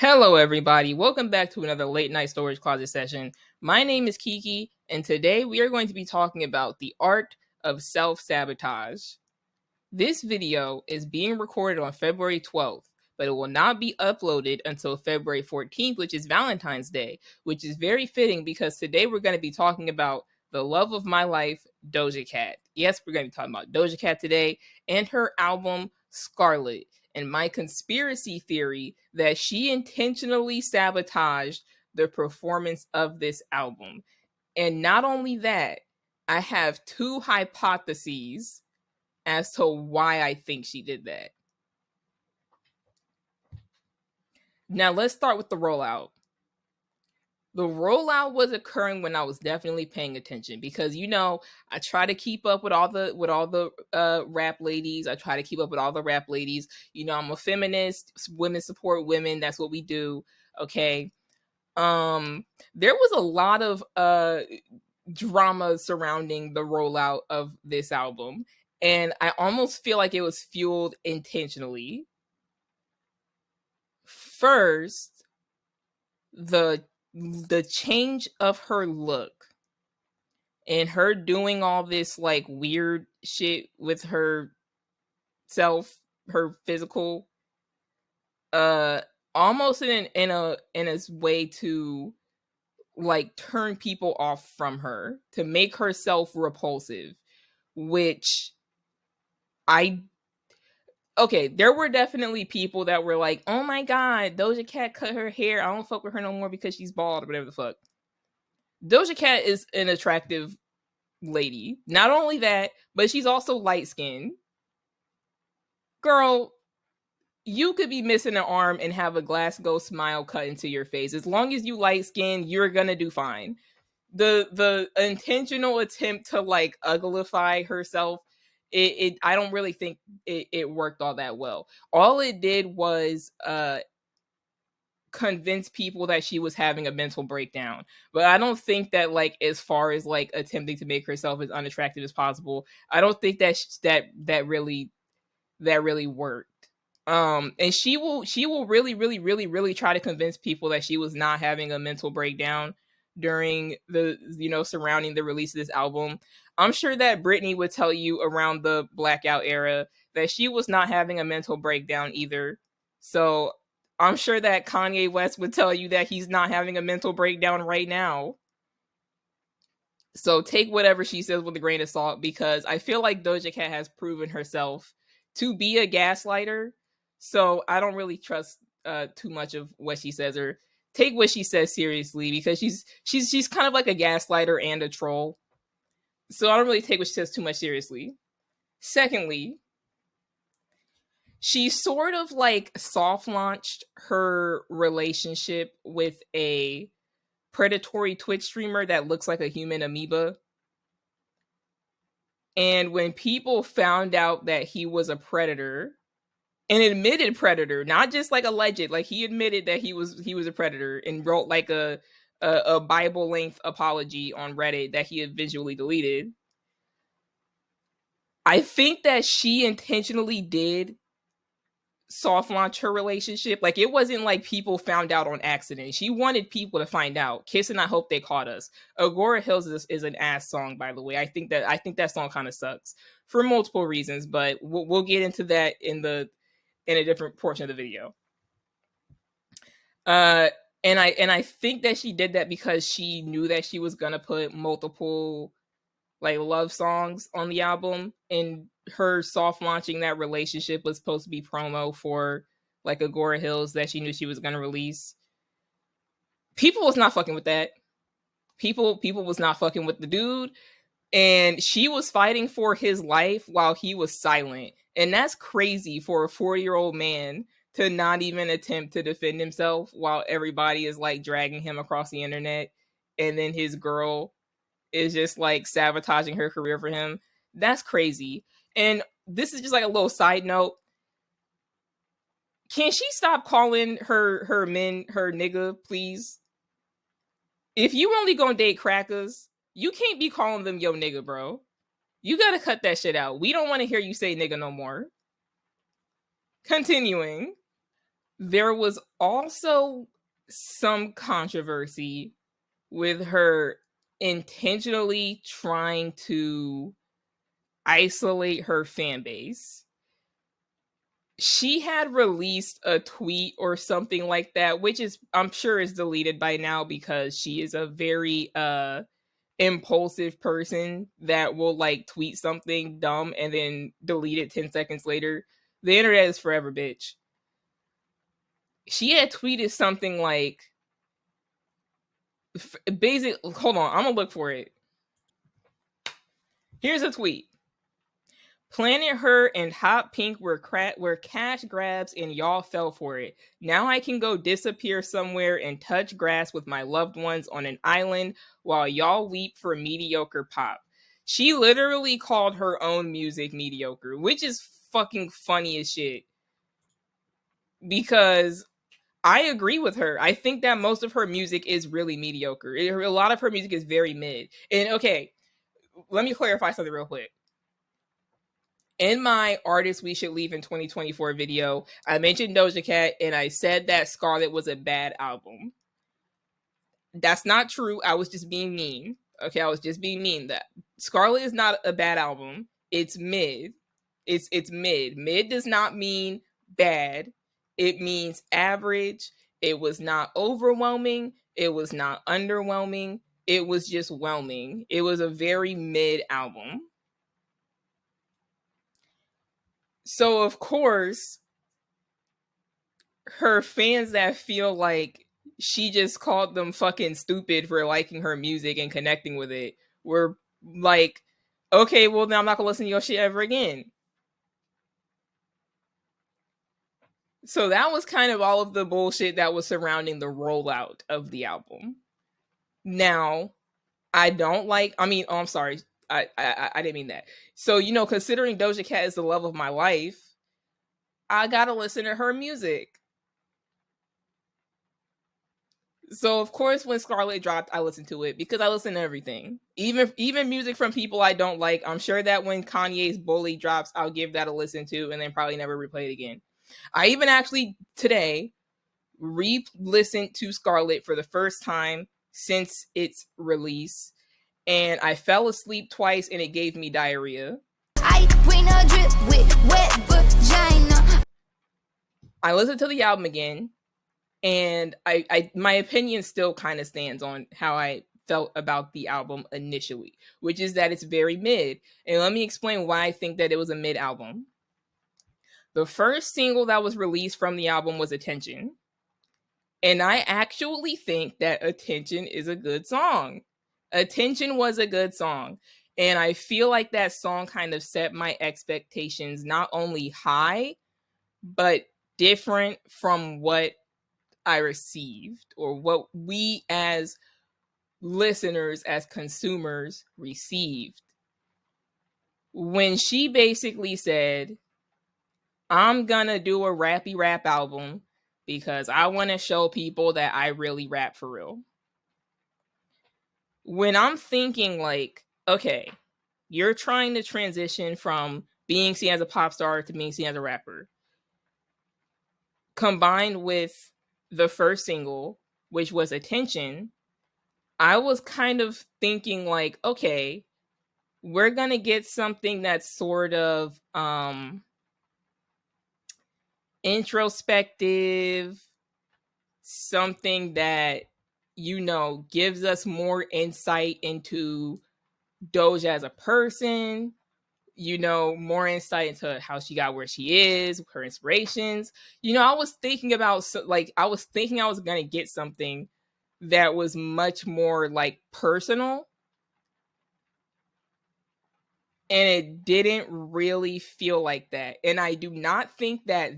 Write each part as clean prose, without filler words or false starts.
Hello, everybody. Welcome back to another late night storage closet session. My name is Kiki, and today we are going to be talking about the art of self sabotage. This video is being recorded on February 12th, but it will not be uploaded until February 14th, which is Valentine's Day, which is very fitting because today we're going to be talking about the love of my life, Doja Cat. Yes, we're going to be talking about Doja Cat today and her album, Scarlet, and my conspiracy theory that she intentionally sabotaged the performance of this album. And not only that, I have two hypotheses as to why I think she did that. Now, let's start with the rollout. The rollout was occurring when I was definitely paying attention because I try to keep up with all the rap ladies. I try to keep up with all the rap ladies. I'm a feminist. Women support women. That's what we do. Okay. There was a lot of drama surrounding the rollout of this album, and I almost feel like it was fueled intentionally. First, the change of her look and her doing all this like weird shit with her self, her physical, almost in a way to like turn people off from her, to make herself repulsive, which I okay, there were definitely people that were like, "Oh my god, Doja Cat cut her hair. I don't fuck with her no more because she's bald or whatever the fuck." Doja Cat is an attractive lady. Not only that, but she's also light skinned. Girl, you could be missing an arm and have a Glasgow smile cut into your face. As long as you light skinned, you're gonna do fine. The intentional attempt to like uglify herself, it I don't really think it worked all that well. All it did was convince people that she was having a mental breakdown. But I don't think that like as far as like attempting to make herself as unattractive as possible, I don't think that really worked. And she will really try to convince people that she was not having a mental breakdown during the surrounding the release of this album. I'm sure that Britney would tell you around the blackout era that she was not having a mental breakdown either. So I'm sure that Kanye West would tell you that he's not having a mental breakdown right now. So take whatever she says with a grain of salt, because I feel like Doja Cat has proven herself to be a gaslighter. So I don't really trust too much of what she says, or take what she says seriously, because she's kind of like a gaslighter and a troll. So I don't really take what she says too much seriously. Secondly, she sort of like soft launched her relationship with a predatory Twitch streamer that looks like a human amoeba. And when people found out that he was a predator, an admitted predator, not just like alleged, like he admitted that he was a predator and wrote like a Bible length apology on Reddit that he eventually deleted. I think that she intentionally did soft launch her relationship. Like it wasn't like people found out on accident. She wanted people to find out. Kiss and I Hope They Caught Us. Agora Hills is an ass song, by the way. I think that song kind of sucks for multiple reasons, but we'll get into that in a different portion of the video. Uh and I think that she did that because she knew that she was gonna put multiple like love songs on the album, and her soft launching that relationship was supposed to be promo for like Agora Hills that she knew she was going to release. People was not fucking with that. People was not fucking with the dude, and she was fighting for his life while he was silent. And that's crazy for a 40-year-old man to not even attempt to defend himself while everybody is like dragging him across the internet, and then his girl is just like sabotaging her career for him. That's crazy. And this is just like a little side note. Can she stop calling her men her nigga, please? If you only gonna date crackers, you can't be calling them yo nigga, bro. You gotta cut that shit out. We don't want to hear you say nigga no more. Continuing. There was also some controversy with her intentionally trying to isolate her fan base. She had released a tweet or something like that, which is, I'm sure, is deleted by now because she is a very impulsive person that will like tweet something dumb and then delete it 10 seconds later. The internet is forever, bitch. She had tweeted something like basic, hold on, I'm gonna look for it. Here's a tweet. Planet Her and Hot Pink were cash grabs and y'all fell for it. Now I can go disappear somewhere and touch grass with my loved ones on an island while y'all weep for mediocre pop. She literally called her own music mediocre, which is fucking funny as shit. Because I agree with her. I think that most of her music is really mediocre. A lot of her music is very mid. And okay, let me clarify something real quick. In my Artists We Should Leave in 2024 video, I mentioned Doja Cat and I said that Scarlet was a bad album. That's not true. I was just being mean. Okay, I was just being mean. That Scarlet is not a bad album. It's mid. It's mid. Mid does not mean bad. It means average. It was not overwhelming. It was not underwhelming. It was just whelming. It was a very mid album. So of course, her fans that feel like she just called them fucking stupid for liking her music and connecting with it were like, okay, well then I'm not gonna listen to your shit ever again. So that was kind of all of the bullshit that was surrounding the rollout of the album. Now, I don't like. I mean, oh, I'm sorry. I didn't mean that. So considering Doja Cat is the love of my life, I gotta listen to her music. So of course, when Scarlet dropped, I listened to it because I listen to everything, even music from people I don't like. I'm sure that when Kanye's Bully drops, I'll give that a listen to, and then probably never replay it again. I even actually today re-listened to Scarlet for the first time since its release, and I fell asleep twice, and it gave me diarrhea. I drip with wet vagina. I listened to the album again, and I my opinion still kind of stands on how I felt about the album initially, which is that it's very mid. And let me explain why I think that it was a mid album. The first single that was released from the album was Attention. And I actually think that Attention is a good song. Attention was a good song. And I feel like that song kind of set my expectations not only high, but different from what I received or what we as listeners, as consumers, received. When she basically said, I'm gonna do a rappy rap album because I want to show people that I really rap for real. When I'm thinking like, okay, you're trying to transition from being seen as a pop star to being seen as a rapper, combined with the first single, which was Attention, I was kind of thinking like, okay, we're gonna get something that's sort of introspective, something that gives us more insight into Doja as a person, more insight into how she got where she is, her inspirations. I was thinking about I was thinking I was gonna get something that was much more like personal, and it didn't really feel like that. And I do not think that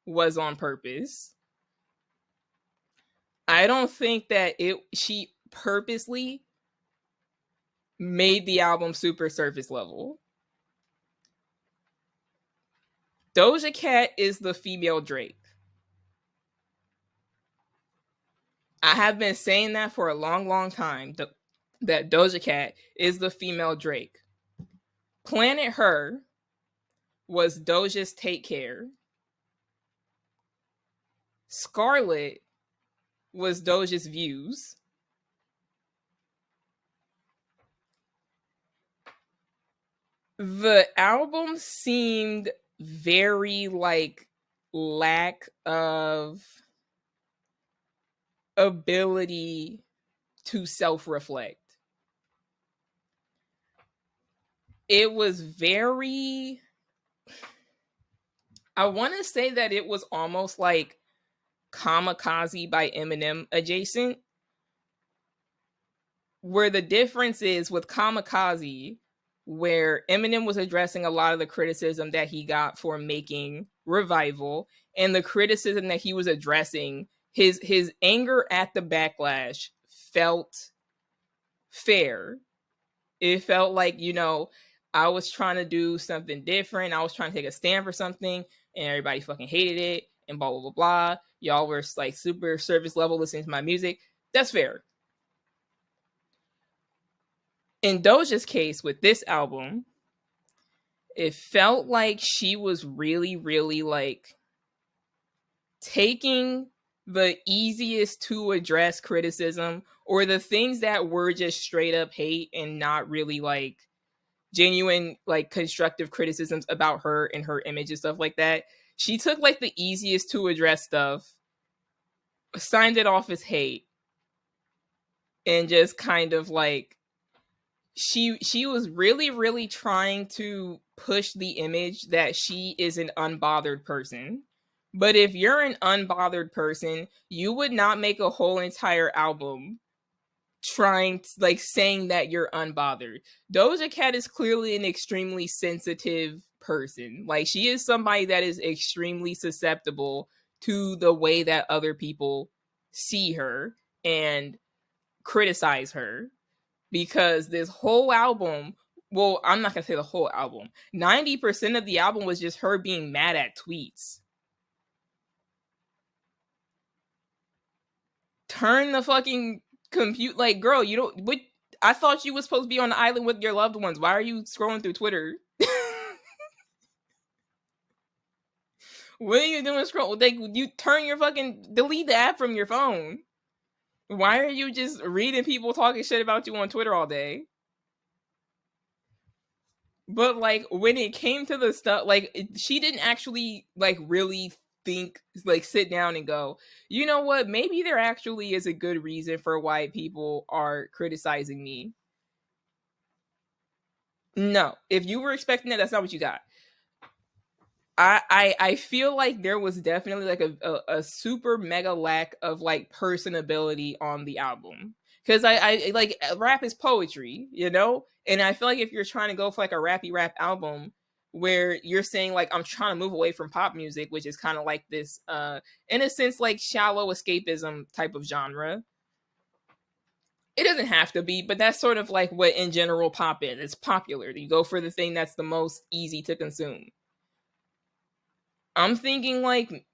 was on purpose. I don't think that she purposely made the album super surface level. Doja Cat is the female Drake. I have been saying that for a long, long time. That Doja Cat is the female Drake. Planet Her was Doja's Take Care. Scarlet was Doja's views. The album seemed very like lack of ability to self-reflect. It was very, I want to say that it was almost like Kamikaze by Eminem adjacent, where the difference is with Kamikaze, where Eminem was addressing a lot of the criticism that he got for making Revival, and the criticism that he was addressing, his anger at the backlash felt fair. It felt like, I was trying to do something different. I was trying to take a stand for something, and everybody fucking hated it, and blah, blah, blah, blah. Y'all were like super service level listening to my music. That's fair. In Doja's case with this album, it felt like she was really, really like taking the easiest to address criticism, or the things that were just straight up hate and not really like genuine like constructive criticisms about her and her image and stuff like that. She took like the easiest to address stuff, signed it off as hate, and just kind of like she was really, really trying to push the image that she is an unbothered person. But if you're an unbothered person, you would not make a whole entire album trying to, like, saying that you're unbothered. Doja Cat is clearly an extremely sensitive person. Like, she is somebody that is extremely susceptible to the way that other people see her and criticize her, because this whole album, well, I'm not gonna say the whole album, 90% of the album was just her being mad at tweets. Turn the fucking compute, like, girl, you don't, what, I thought you was supposed to be on the island with your loved ones. Why are you scrolling through Twitter? What are you doing scroll? Like, you turn your fucking, delete the app from your phone. Why are you just reading people talking shit about you on Twitter all day? But like when it came to the stuff, like she didn't actually like really think, like sit down and go, you know what, maybe there actually is a good reason for why people are criticizing me. No, if you were expecting that, that's not what you got. I feel like there was definitely like a super mega lack of like personability on the album, because I like, rap is poetry, and I feel like if you're trying to go for like a rappy rap album where you're saying like I'm trying to move away from pop music, which is kind of like this in a sense like shallow escapism type of genre. It doesn't have to be, but that's sort of like what in general pop is. It's popular. You go for the thing that's the most easy to consume. I'm thinking like,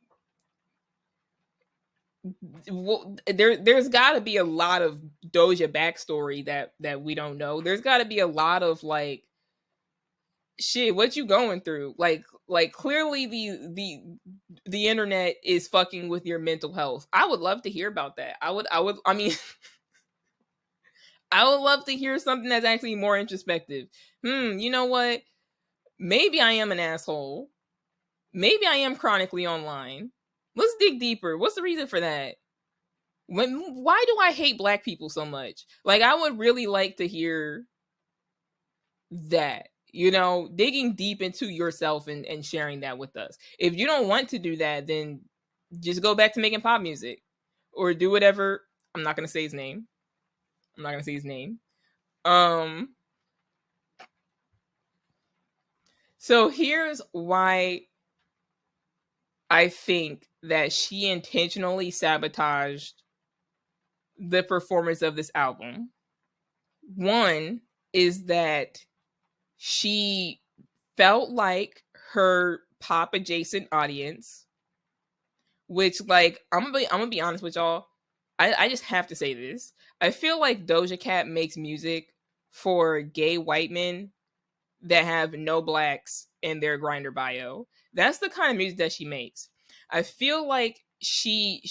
well, there's got to be a lot of Doja backstory that we don't know. There's got to be a lot of like, shit, what you going through? Like clearly the internet is fucking with your mental health. I would love to hear about that. I mean, I would love to hear something that's actually more introspective. You know what? Maybe I am an asshole. Maybe I am chronically online. Let's dig deeper. What's the reason for that? Why do I hate black people so much? Like, I would really like to hear that, digging deep into yourself and sharing that with us. If you don't want to do that, then just go back to making pop music or do whatever. I'm not going to say his name. I'm not going to say his name. So here's why I think that she intentionally sabotaged the performance of this album. One is that she felt like her pop adjacent audience, which, like, I'm gonna be honest with y'all. I just have to say this. I feel like Doja Cat makes music for gay white men that have no blacks in their grinder bio. That's the kind of music that she makes. I feel like she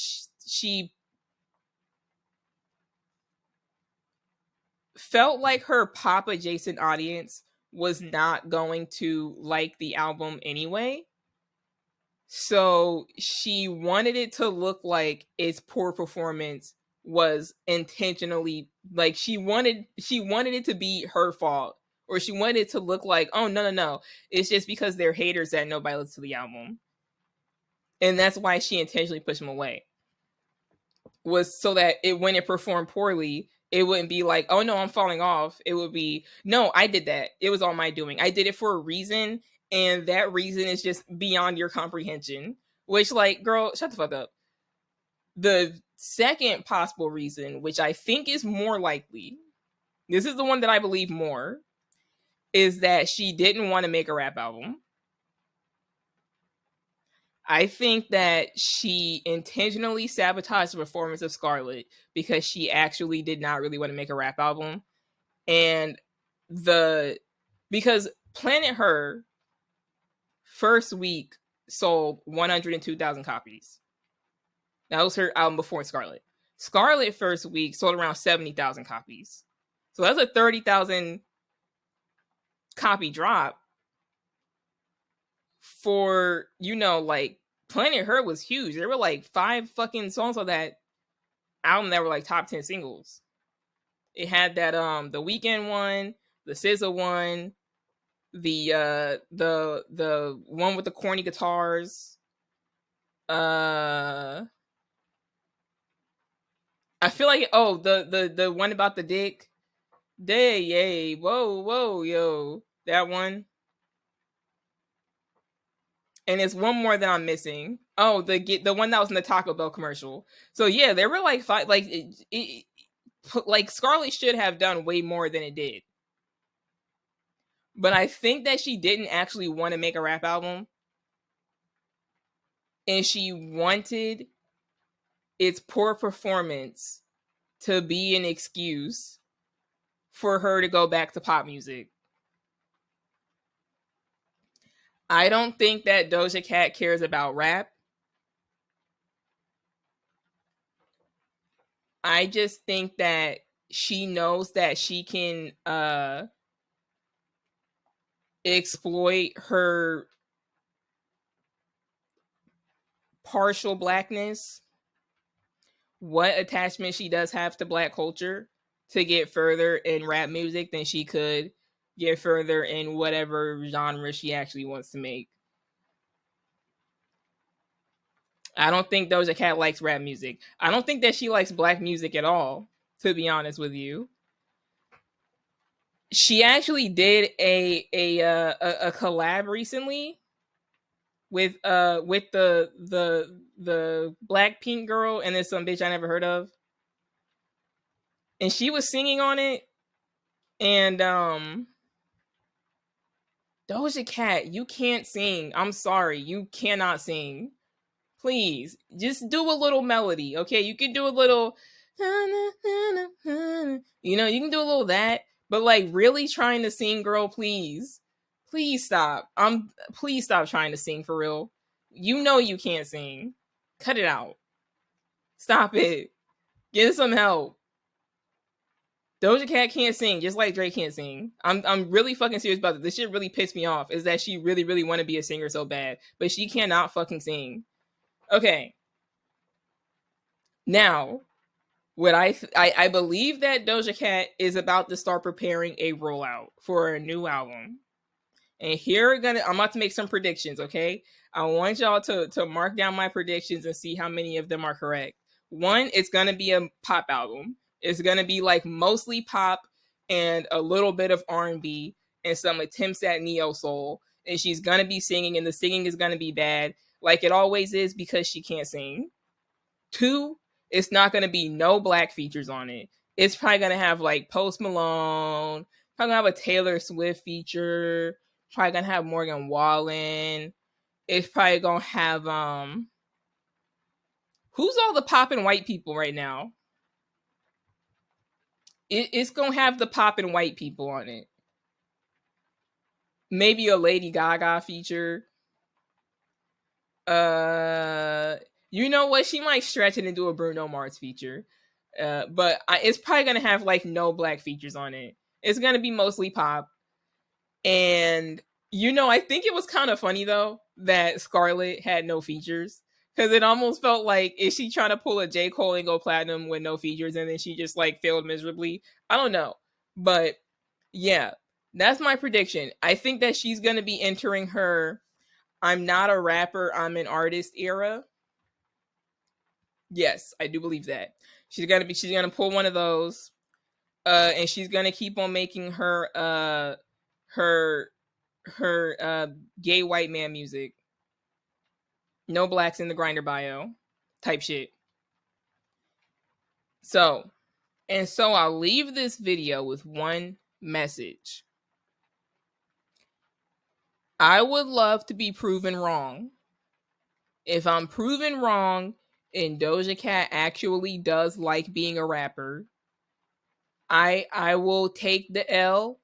felt like her pop adjacent audience was not going to like the album anyway. So she wanted it to look like its poor performance was intentionally, like she wanted it to be her fault, or she wanted it to look like, oh no, it's just because they're haters that nobody listens to the album, and that's why she intentionally pushed them away, was so that it, when it performed poorly, it wouldn't be like, oh no, I'm falling off. It would be, no, I did that. It was all my doing. I did it for a reason, and that reason is just beyond your comprehension. Which, like, girl, shut the fuck up. The second possible reason, which I think is more likely, this is the one that I believe more, is that she didn't want to make a rap album. I think that she intentionally sabotaged the performance of Scarlet because she actually did not really want to make a rap album. And the because Planet Her first week sold 102,000 copies. That was her album before Scarlet. Scarlet first week sold around 70,000 copies. So that's a 30,000 copy drop for, like, Planet Her was huge. There were like 5 fucking songs on that album that were like top 10 singles. It had that the Weekend one, the SZA one, the one with the corny guitars. I feel like, oh, the one about the dick. Day, yay, whoa, yo. That one. And it's one more that I'm missing. Oh, the one that was in the Taco Bell commercial. So yeah, there were like 5, like like Scarlet should have done way more than it did. But I think that she didn't actually want to make a rap album, and she wanted its poor performance to be an excuse for her to go back to pop music. I don't think that Doja Cat cares about rap. I just think that she knows that she can exploit her partial blackness, what attachment she does have to black culture, to get further in rap music than she could get further in whatever genre she actually wants to make. I don't think Doja Cat likes rap music. I don't think that she likes black music at all, to be honest with you. She actually did a collab recently with the Blackpink girl, and there's some bitch I never heard of, and she was singing on it. And Doja Cat, you can't sing. I'm sorry, you cannot sing. Please, just do a little melody, okay? You can do a little, you can do a little that, but like really trying to sing, girl, please stop. Please stop trying to sing for real. You know you can't sing. Cut it out. Stop it. Get some help. Doja Cat can't sing, just like Drake can't sing. I'm really fucking serious about this. This shit really pissed me off. Is that she really want to be a singer so bad, but she cannot fucking sing. Okay. Now, what I believe that Doja Cat is about to start preparing a rollout for a new album. And here I'm about to make some predictions, okay? I want y'all to mark down my predictions and see how many of them are correct. One, it's gonna be a pop album. It's gonna be like mostly pop and a little bit of R&B and some attempts at neo soul. And she's gonna be singing, and the singing is gonna be bad, like it always is, because she can't sing. Two, it's not gonna be no black features on it. It's probably gonna have like Post Malone, probably gonna have a Taylor Swift feature, probably gonna have Morgan Wallen. It's probably gonna have who's all the poppin' white people right now? It's gonna have the poppin' white people on it. Maybe a Lady Gaga feature. You know what? She might stretch it into a Bruno Mars feature. But it's probably gonna have like no black features on it. It's gonna be mostly pop. And I think it was kind of funny though that Scarlet had no features because it almost felt like is she trying to pull a J. Cole and go platinum with no features and then she just like failed miserably. I don't know, but yeah, that's my prediction. I think that she's gonna be entering her "I'm not a rapper, I'm an artist" era. Yes, I do believe that she's gonna pull one of those, and she's gonna keep on making her gay white man music, no blacks in the grinder bio, type shit. So I'll leave this video with one message. I would love to be proven wrong. If I'm proven wrong and Doja Cat actually does like being a rapper, I will take the L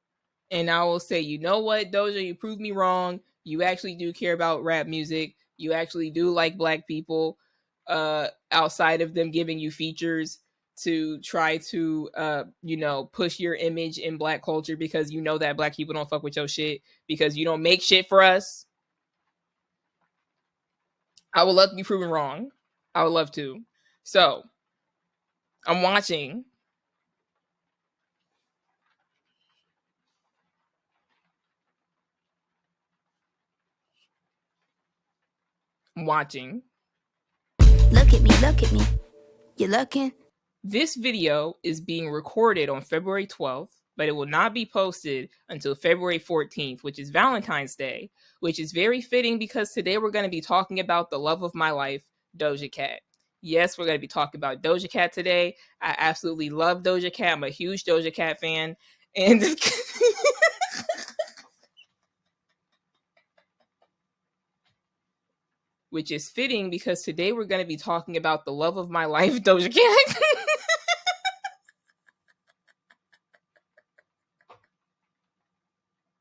and I will say, you know what, Doja, you proved me wrong. You actually do care about rap music. You actually do like black people, outside of them giving you features to try to push your image in black culture because you know that black people don't fuck with your shit because you don't make shit for us. I would love to be proven wrong. I would love to. So I'm watching. I'm watching. Look at me, look at me. You looking? This video is being recorded on February 12th, but it will not be posted until February 14th, which is Valentine's Day, which is very fitting because today we're going to be talking about the love of my life, Doja Cat. Yes, we're going to be talking about Doja Cat today. I absolutely love Doja Cat. I'm a huge Doja Cat fan. And which is fitting because today we're going to be talking about the love of my life, Doja Cat.